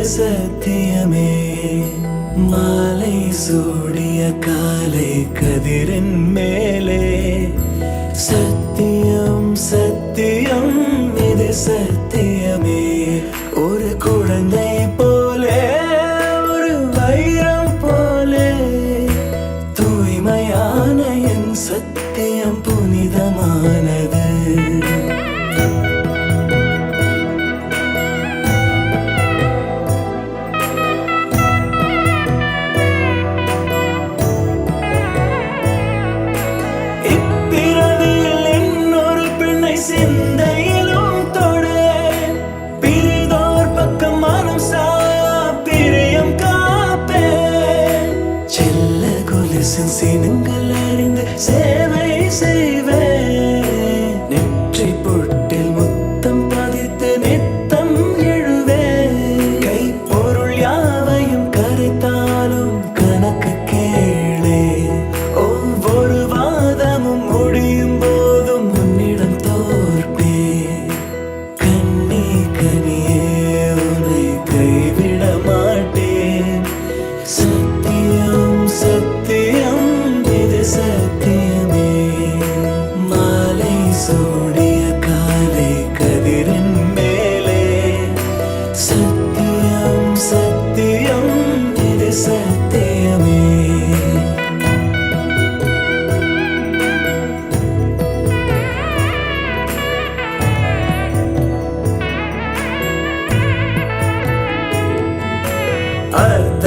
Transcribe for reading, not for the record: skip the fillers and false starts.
சத்தியமே மாலை சூடிய காலை கதிரின் மேலே சத்தியம் சத்தியம் இது சத்தியமே ஒரு குழந்தை போலே ஒரு வைரம் போலே தூய்மையான என் சத்தியம் புனிதமானது சிந்தையிலும் தொடு பிரிதோர் பக்கம் மனம் சாயா பிரியம் காப்பே செல்ல கொலுசின் சினங்கள் அறிந்து சேவை செய்வேன் நெற்றி பொட்டில் முத்தம் பதித்து நித்தம் எழுவே கை பொருள் யாவையும் கரைத்தாலும் கணக்கு கேளே ஒவ்வொரு வாதமும் முடியும் போதும் உன்னிடம் கைவிட மாட்டேன் சத்தியம் சத்தியம் இது சத்தியமே மாலை சூடிய காலை கதிரின் மேலே சத்தியம் சத்தியம் இது சத்தியமே अर्थ